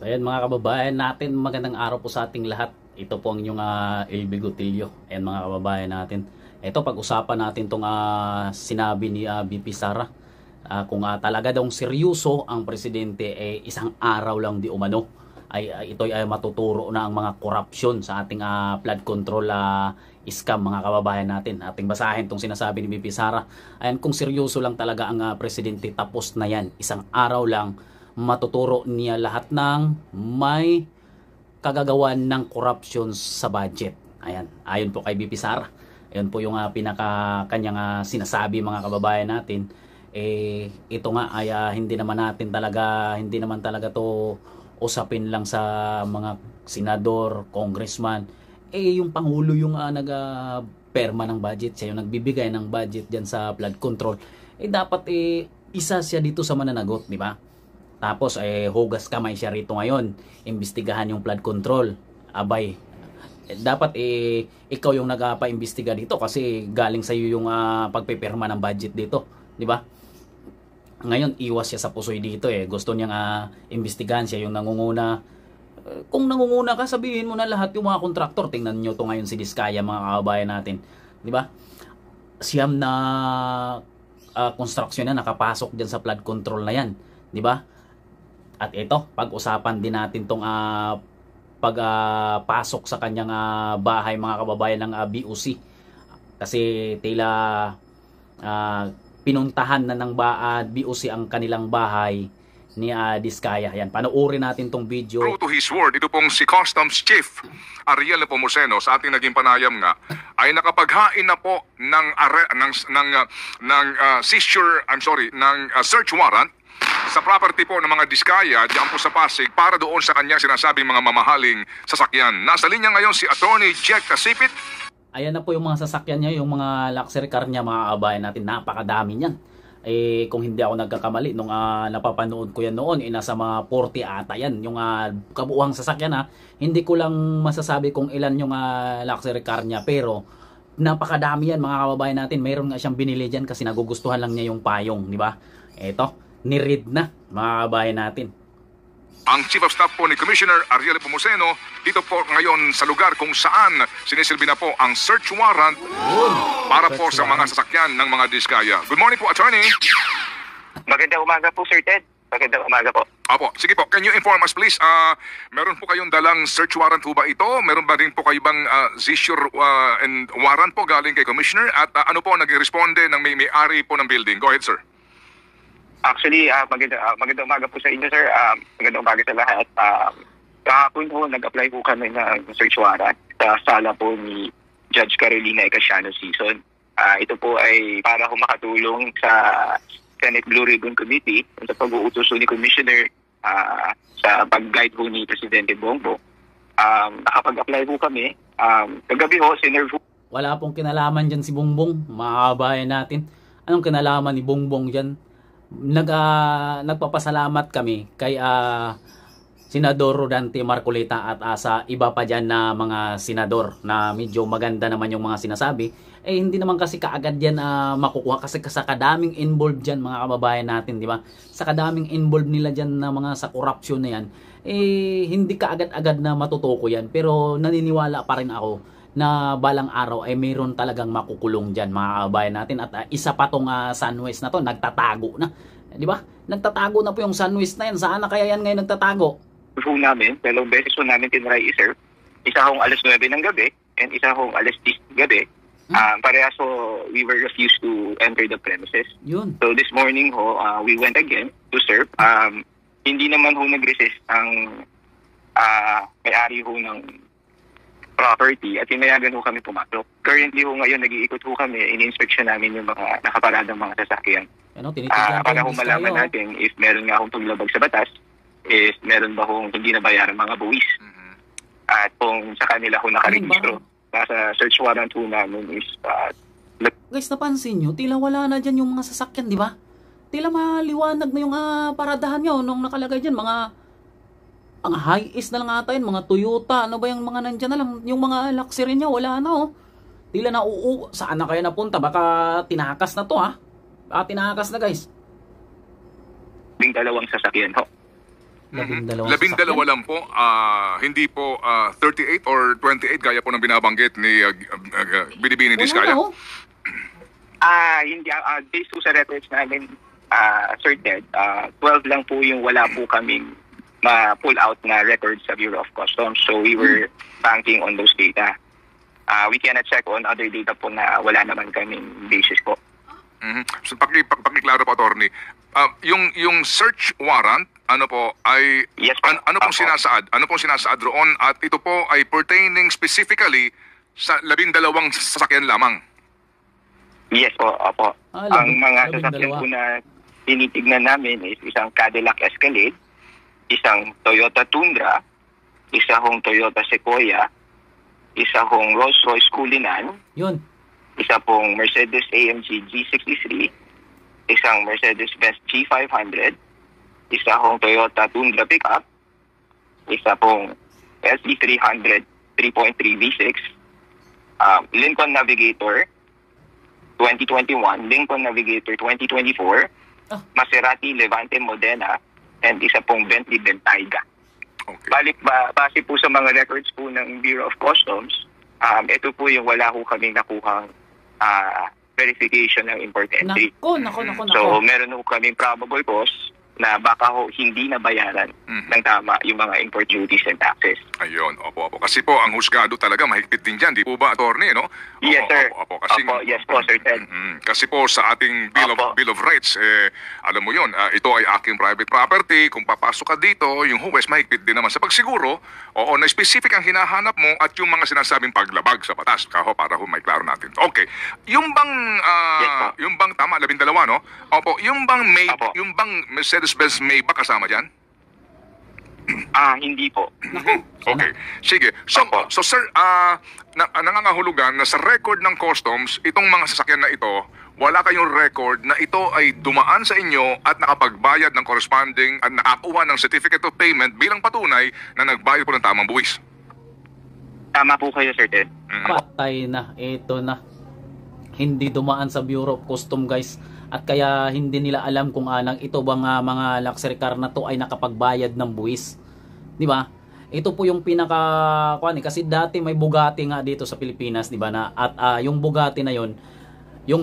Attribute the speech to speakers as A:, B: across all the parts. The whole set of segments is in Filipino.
A: So ayan mga kababayan natin, magandang araw po sa ating lahat. Ito po ang inyong Elby Gotilio. Ayan mga kababayan natin. Ito pag-usapan natin itong sinabi ni VP Sara. Kung talaga daw seryoso ang presidente, isang araw lang di umano ito ay matuturo na ang mga corruption sa ating flood control scam mga kababayan natin. Ating basahin itong sinasabi ni VP Sara. Ayan, kung seryoso lang talaga ang presidente, tapos na yan. Isang araw lang matuturo niya lahat ng may kagagawan ng corruption sa budget. Ayan, ayon po kay VP Sara. Ayan po yung pinaka kanyang sinasabi mga kababayan natin. Ito nga ay hindi naman talaga to usapin lang sa mga senador, congressman. Yung pangulo yung nag-perma ng budget, siya yung nagbibigay ng budget diyan sa flood control. Dapat isa siya dito sa mananagot, di ba? Tapos hugas kamay siya rito ngayon, imbestigahan yung flood control. Abay, dapat ikaw yung nagpa-imbestiga dito kasi galing sa iyo yung pagpipirma ng budget dito, di ba? Ngayon iwas siya sa pusoy dito gusto niyang imbestigahan, siya yung nangunguna. Kung nangunguna ka, sabihin mo na lahat yung mga kontraktor. Tingnan niyo to ngayon si Diskaya mga kababayan natin, di ba? Siyam na construction na nakapasok diyan sa flood control na yan, di ba? At ito, pag-usapan din natin tong pagpasok sa kanyang bahay mga kababayan ng BOC. Kasi tila pinuntahan na ng BOC ang kanilang bahay ni Diskaya. Yan, panoorin natin tong video.
B: True to his word, ito pong si Customs Chief Ariel Nepomuceno sa ating naging panayam nga ay nakapaghain na po ng search warrant sa property po ng mga Diskaya diyan po sa Pasig para doon sa kanyang sinasabing mga mamahaling sasakyan. Nasa linya ngayon si Attorney Jack Casipit.
A: Ayan na po yung mga sasakyan niya, yung mga luxury car niya mga kabayan natin. Napakadami niyan. Kung hindi ako nagkakamali, nung napapanood ko yan noon, nasa mga 40 ata yan. Yung kabuuang sasakyan Hindi ko lang masasabi kung ilan yung luxury car niya. Pero napakadami yan mga kababayan natin. Mayroon nga siyang binili dyan kasi nagugustuhan lang niya yung payong. Di ba? Eto, ni-read na mga kababayan natin.
B: Ang Chief of Staff po ni Commissioner Ariel Nepomuceno dito po ngayon sa lugar kung saan sinisilbi na po ang search warrant para po sa mga sasakyan ng mga Diskaya. Good morning po, Attorney.
C: Magandang umaga po, Sir Ted. Magandang umaga po.
B: Apo, sige po. Can you inform us please? Meron po kayong dalang search warrant po ba ito? Meron ba din po kayo bang seizure and warrant po galing kay Commissioner? At ano po nag-responde ng may-ari po ng building? Go ahead, sir.
C: Actually, magandang umaga po sa inyo, sir. Magandang umaga sa lahat. Kahapon po, nag-apply po kami ng search warrant sa sala po ni Judge Carolina Ecasiano Season. Ito po ay para makatulong sa Senate Blue Ribbon Committee sa pag-uutos ni Commissioner sa pag-guide po ni Presidente Bongbong. Nakapag-apply po kami. Kagabi po, sinerve po.
A: Wala pong kinalaman dyan si Bongbong, mga kabayan natin. Anong kinalaman ni Bongbong dyan? Nagpapasalamat kami kay Senador Rodante Marcolita at sa iba pa dyan na mga senador na medyo maganda naman yung mga sinasabi. Hindi naman kasi kaagad yan makukuha kasi sa kadaming involved dyan mga kababayan natin, di ba? Sa kadaming involved nila dyan na mga sa corruption na yan, hindi kaagad-agad na matutuko yan. Pero naniniwala pa rin ako na balang araw ay mayroon talagang makukulong dyan mga kababayan natin. At isa pa tong Sunwest na to, nagtatago na. Di ba? Nagtatago na po yung Sunwest na yan. Saan na kaya yan ngayon nagtatago?
C: Po namin, dalawang beses po namin tinry i-serve. Isa hong alas 9 ng gabi and isa hong alas 10 ng gabi. Parehas po, we were refused to enter the premises.
A: Yun.
C: So this morning ho, we went again to serve. Hindi naman ho nag-resist ang may-ari ho ng property at hinayagan ho kami pumasok. Currently ho ngayon, nag-iikot ho kami, in-inspection namin yung mga nakaparadang mga sasakyan. Para ho malaman natin if meron nga hong paglabag sa batas, if meron ba hong hindi nabayaran mga buwis. At kung sa kanila ho nakarehistro. Nasa search warrant ho namin is...
A: Guys, napansin nyo, tila wala na dyan yung mga sasakyan, di ba? Tila maliwanag na yung paradahan nyo nung nakalagay dyan, mga high-is na lang ata yun, mga Toyota, ano ba yung mga nandyan na lang, yung mga luxury niya, wala na Tila na saan na kaya napunta? Baka tinakas na to Tinakas na guys.
C: Dalawang sasakyan ho.
B: 12 lang po, hindi po 38 or 28 gaya po ng binabanggit ni Binibini Diskaya.
C: Hindi, based po sa records namin, Sir Ted, 12 lang po yung wala po kaming ma-pull out na records sa Bureau of Customs. So we were banking on those data. We cannot check on other data po na wala naman kaming basis po.
B: So pakiklaro po, attorney. Yung search warrant, ano po ay
C: Yes, po.
B: ano pong sinasaad? Ano pong sinasaad roon, at ito po ay pertaining specifically sa 12 sasakyan lamang?
C: Yes po, opo. Ang mga
A: 12.
C: sasakyan po na tinitignan namin is isang Cadillac Escalade, isang Toyota Tundra, isa hong Toyota Sequoia, isa hong Rolls-Royce Cullinan,
A: Yun.
C: isa pong Mercedes-AMG G63, isang Mercedes-Benz G500, isa hong Toyota Tundra pickup, isa pong LC300 3.3 V6, Lincoln Navigator 2021, Lincoln Navigator 2024, Maserati Levante Modena, and isa pong Bentley Bentayga.
B: Okay.
C: Base po sa mga records po ng Bureau of Customs, ito po yung wala ho kaming nakuhang verification ng import entry.
A: Nako.
C: So meron ho kaming probable cause na baka ho hindi nabayaran ng tama yung mga import duties and taxes.
B: Ayun, opo. Kasi po, ang husgado talaga mahigpit din dyan. Di po ba, attorney, no?
C: Yes, sir.
B: Opo. Kasi,
C: yes po, Sir Ted.
B: Kasi po, sa ating Bill of Rights, alam mo yun, ito ay aking private property. Kung papasok ka dito, yung huwes mahigpit din naman sa pagsiguro, na specific ang hinahanap mo at yung mga sinasabing paglabag sa batas. Para may klaro natin. Okay. Yung bang, yung bang tama, 12, no? Opo. Yung bang Mercedes-Benz Maybach kasama dyan?
C: Hindi po.
B: Okay. Sige. So sir, nangangahulugan na sa record ng customs, itong mga sasakyan na ito, wala kayong record na ito ay dumaan sa inyo at nakapagbayad ng corresponding at nakakuha ng certificate of payment bilang patunay na nagbayad po ng tamang buwis.
C: Tama po kayo, Sir Ted.
A: Patay na. Ito na. Hindi dumaan sa Bureau of Customs, guys. At kaya hindi nila alam kung ito bang mga luxury car na to ay nakapagbayad ng buwis. Di ba? Ito po yung pinaka kasi dati may Bugatti nga dito sa Pilipinas, di ba? At yung Bugatti na yon, yun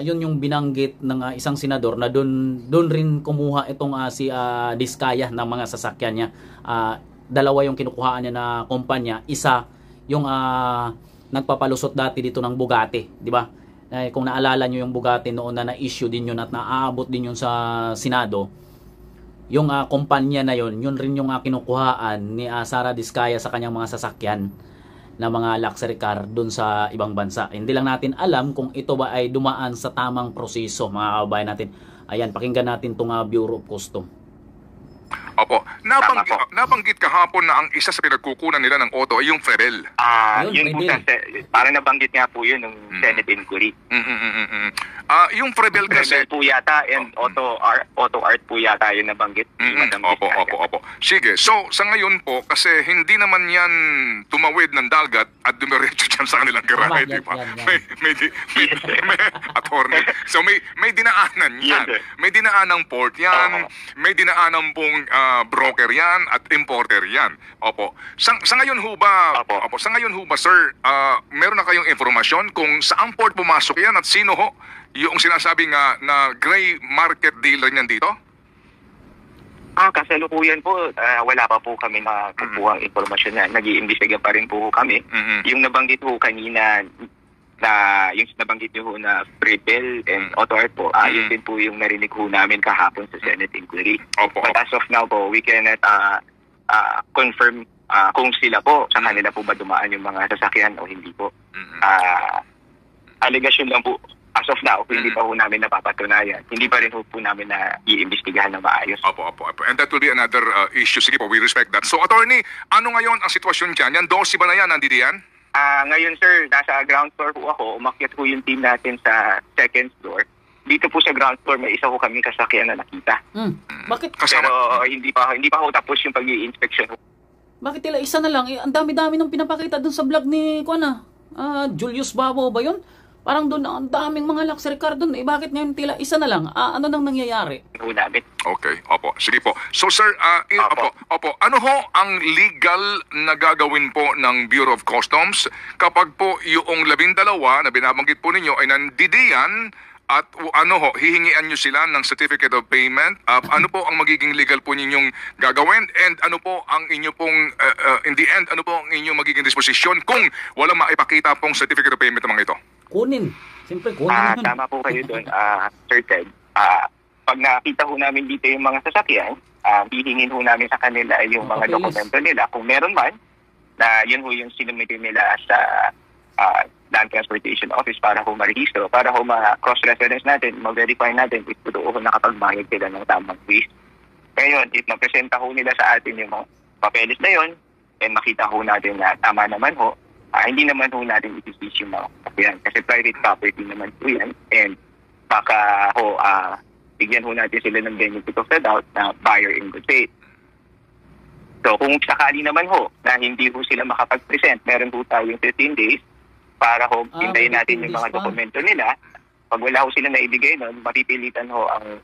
A: yung binanggit ng isang senador na doon rin kumuha itong si Diskaya ng mga sasakyan niya. Dalawa yung kinukuhaan niya na kumpanya, isa yung nagpapalusot dati dito ng Bugatti, di ba? Kung naalala nyo yung Bugatti noon na na-issue din yun at naaabot din yun sa Senado, yung kumpanya na yun rin yung kinukuhaan ni Sara Diskaya sa kanyang mga sasakyan na mga luxury car dun sa ibang bansa. Hindi lang natin alam kung ito ba ay dumaan sa tamang proseso, mga kababayan natin. Ayan, pakinggan natin itong Bureau of Customs.
B: Opo. Nabanggit kahapon na ang isa sa pinagkukunan nila ng auto ay yung Frebel.
C: Yun po parang nabanggit nga po yun ng Senate inquiry.
B: Yung Frebel kasi...
C: Frebel po yata and Auto Art po yata yun nabanggit.
B: Opo. Sige. So, sa ngayon po, kasi hindi naman yan tumawid ng dagat at dumiretso dyan sa kanilang garahe, di ba? May attorney. So, may dinaanan yan. May dinaanang port yan. May dinaanan pong broker yan at importer yan. Opo. Sa ngayon ho ba, sa ngayon ho ba, sir, meron na kayong informasyon kung saan port pumasok yan at sino ho yung sinasabi nga na gray market dealer niyan dito?
C: Kasalukuyan po, wala pa po kami nakukuha ang informasyon na. Nag-iimbestiga pa rin po kami. Yung nabanggit po kanina na yung nabanggit niyo ho na Frebel and Auto Art po, yun din po yung narinig ho namin kahapon sa Senate inquiry. But as of now po, we cannot confirm kung sila po, sa kanila po ba dumaan yung mga sasakyan o hindi po. Allegation lang po. As of now, hindi pa po namin napapatunayan. Hindi pa rin po namin na i-imbestigahan na maayos.
B: Opo. And that will be another issue. Sige po, we respect that. So, attorney, ano ngayon ang sitwasyon dyan? Yan, 12 ba na yan? Nandito yan?
C: Ngayon, sir, nasa ground floor po ako. Umakyat po yung team natin sa second floor. Dito po sa ground floor, may isa ko kami kasakyan na nakita.
A: Bakit?
C: Pero hindi pa ho tapos yung pag-i-inspection.
A: Bakit tila isa na lang? Ang dami-dami nung pinapakita dun sa vlog ni Julius Babo ba yun? Parang doon, ang daming mga luxury car doon. Eh, bakit ngayon tila isa na lang? Ano nang nangyayari?
C: Ho namin.
B: Okay, opo. Sige po. So sir, opo. Ano ho ang legal na gagawin po ng Bureau of Customs kapag po yung 12 na binabanggit po ninyo ay nandidiyan at hihingian nyo sila ng certificate of payment? Ano po ang magiging legal po ninyong gagawin? And ano po ang inyo pong, in the end, ano po ang inyong magiging disposisyon kung walang maipakita pong certificate of payment ng mga ito?
A: Kunin. Siyempre, kunin yun.
C: Tama po kayo doon, Sir Ted. Pag nakita ho namin dito yung mga sasakyan, hihingin ho namin sa kanila yung mga dokumento nila. Kung meron man, na yun ho yung sinumite nila sa Land Transportation Office para ho marehistro, para ho ma-cross-reference natin, ma-verify natin if totoo ho nakapagbayad sila ng tamang fees. Ngayon, if mapresenta ho nila sa atin yung mga papeles na yun, and makita ho natin na tama naman ho, hindi naman ho natin itisisi yung mga yan. Kasi private property naman po yan. And baka ho, bigyan ho natin sila ng benefit of the doubt na buyer in good faith. So kung sakali naman ho na hindi ho sila makapag-present, meron ho tayong 15 days para ho hintayin natin yung mga dokumento nila. Pag wala ho sila na ibigay nun, mapipilitan ho ang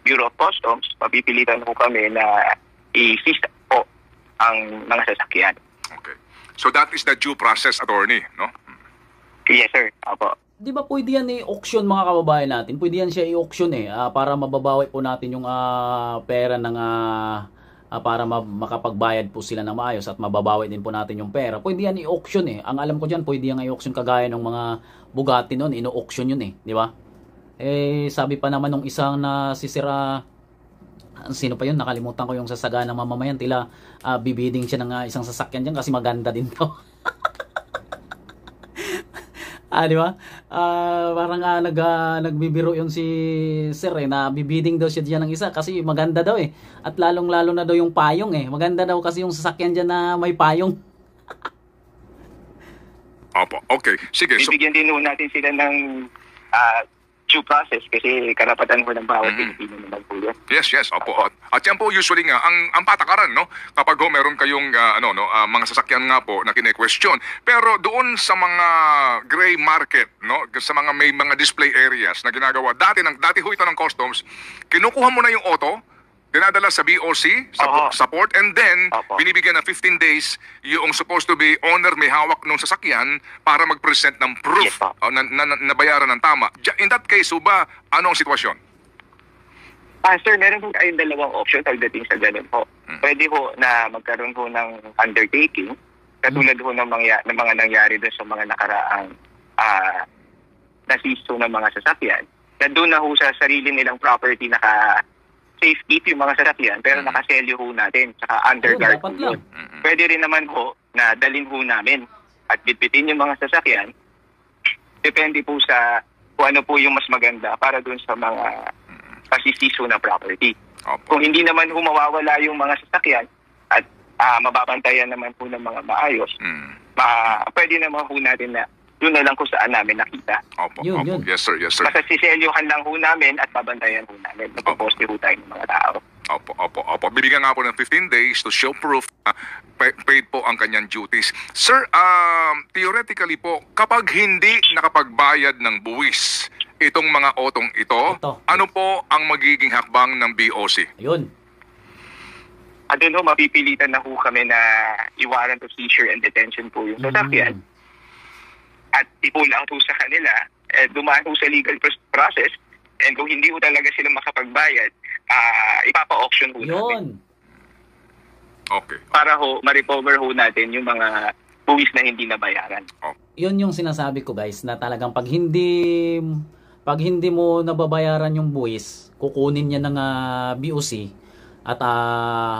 C: Bureau of Customs, mapipilitan ho kami na i-seize po ang mga sasakyan.
B: Okay. So that is the due process, attorney, no?
C: Yes, sir. Opo.
A: Di ba pwede yan i-auction mga kababayan natin? Pwede yan siya i-auction para mababawi po natin yung pera ng para makapagbayad po sila ng maayos at mababawi din po natin yung pera. Pwede yan i-auction Ang alam ko dyan, pwede yan i-auction kagaya ng mga Bugatti noon, ino-auction yun di ba? Sabi pa naman nung isang na sisira, sino pa yun? Nakalimutan ko yung sasagana mamamayan, tila bibiding siya ng isang sasakyan dyan kasi maganda din daw. Di ba? Parang nagbibiro yung si Sir na bibiding daw siya diyan ng isa kasi maganda daw At lalong-lalo na daw yung payong Maganda daw kasi yung sasakyan diyan na may payong.
B: Opo, okay. Sige.
C: Bibigyan din natin sila ng due process kasi karapatan ko ng bawat Pilipino naman po yan.
B: Yes, opo. At yan po usually nga ang patakaran, no? Kapag meron kayong mga sasakyan nga po na kine-question. Pero doon sa mga gray market, no? Sa mga may mga display areas na ginagawa dati ho ito ng customs, kinukuha mo na yung auto, dinadala sa BOC, sa port, and then binibigyan ng 15 days yung supposed to be owner may hawak ng sasakyan para mag-present ng proof na bayaran ng tama. In that case, ba, ano ang sitwasyon?
C: Sir, meron po tayong dalawang option pagdating sa ganun po. Pwede ho na magkaroon ho ng undertaking, katulad ho ng mga nangyari doon sa mga nakaraang nasisto ng mga sasakyan, na doon na ho sa sarili nilang property safe keep yung mga sasakyan pero nakaselyo ho natin saka underguard ho yun. Pwede rin naman ho na dalhin ho namin at bitbitin yung mga sasakyan. Depende po sa kung ano po yung mas maganda para dun sa mga pasisiso na property. Kung hindi naman ho mawawala yung mga sasakyan at mababantayan naman po ng mga maayos, pwede naman ho natin na yun na lang kung saan namin nakita.
B: Opo. Yes, sir.
C: Basta siselyohan lang ho namin at babantayan ho namin. Napoposte ho tayo ng mga tao.
B: Opo. Bibigyan nga po ng 15 days to show proof na paid po ang kanyang duties. Sir, theoretically po, kapag hindi nakapagbayad ng buwis itong mga otong ito, ano po ang magiging hakbang ng BOC?
A: Ayun.
C: Doon ho, mapipilitan na ho kami na i-warrant of seizure and detention po yung sasakyan. At ipulang po sa kanila, dumaan po sa legal process, and kung hindi po talaga sila makapagbayad, ipapa-auction po natin.
B: Okay.
C: Para ho, ma-recover ho natin yung mga buwis na hindi nabayaran.
A: Yun yung sinasabi ko guys, na talagang pag hindi mo nababayaran yung buwis, kukunin niya ng BOC at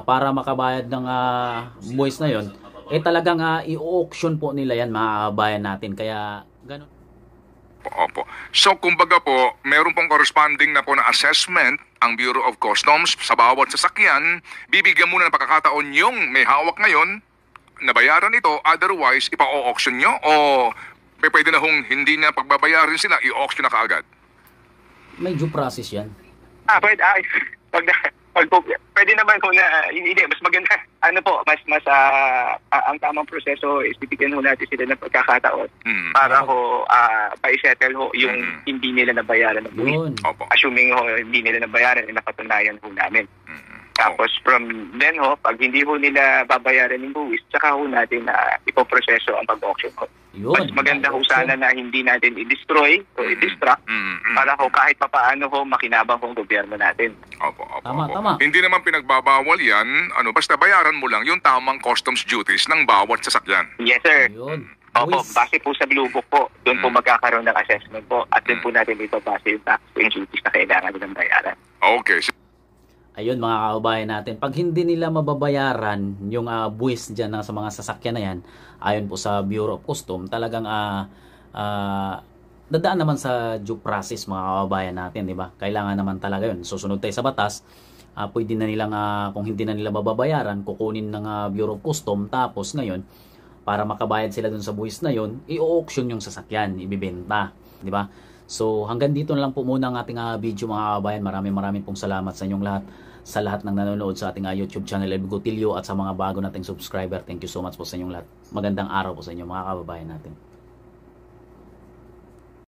A: para makabayad ng buwis na yon, talagang i-auction po nila yan, makabayan natin. Kaya ganun.
B: Opo. So kumbaga po, meron pong corresponding na po na assessment ang Bureau of Customs sa bawat sasakyan. Bibigyan muna ng pagkakataon yung may hawak ngayon, nabayaran ito, otherwise ipa-auction nyo o pwede na hong hindi na pagbabayarin sila, i-auction na kaagad?
A: May due process yan.
C: Pwede. Pwede naman ho na, hindi, mas maganda, ano po, ang tamang proseso is bibigyan ho natin sila ng pagkakataon para ho, pa-settle ho yung hindi nila nabayaran ng buwis.
A: Yun.
B: Opo.
C: Assuming ho, hindi nila nabayaran, napatunayan ho namin. Tapos from then ho, pag hindi ho nila babayaran ng buwis, tsaka ho natin ipoproseso ang pag-auction ho.
A: Yun.
C: Mas maganda ho sana na hindi natin i-destroy o i-distract para ho kahit papaano ho makinabang ho ang gobyerno natin.
B: Opo.
A: Tama.
B: Hindi naman pinagbabawal yan, basta bayaran mo lang yung tamang customs duties ng bawat sasakyan.
C: Yes, sir.
A: Yun.
C: Opo,
A: Buwis.
C: base po sa Blue Book po, doon po magkakaroon ng assessment po at doon po natin ito base yung tax and duties na kailangan nilang bayaran.
B: Okay.
A: Ayun mga kababayan natin, pag hindi nila mababayaran yung buwis dyan sa mga sasakyan na yan, ayon po sa Bureau of Custom, talagang dadaan naman sa due process mga kababayan natin, di ba? Kailangan naman talaga yun. Susunod tayo sa batas, pwede na nilang, kung hindi na nila mababayaran, kukunin ng Bureau of Custom, tapos ngayon, para makabayad sila dun sa buwis na yun, i-auction yung sasakyan, ibibenta, di ba? So hanggang dito na lang po muna ang ating video mga kababayan. Maraming pong salamat sa inyong lahat, sa lahat ng nanonood sa ating YouTube channel El Bigotilio at sa mga bago nating subscriber. Thank you so much po sa inyong lahat. Magandang araw po sa inyo mga kababayan natin.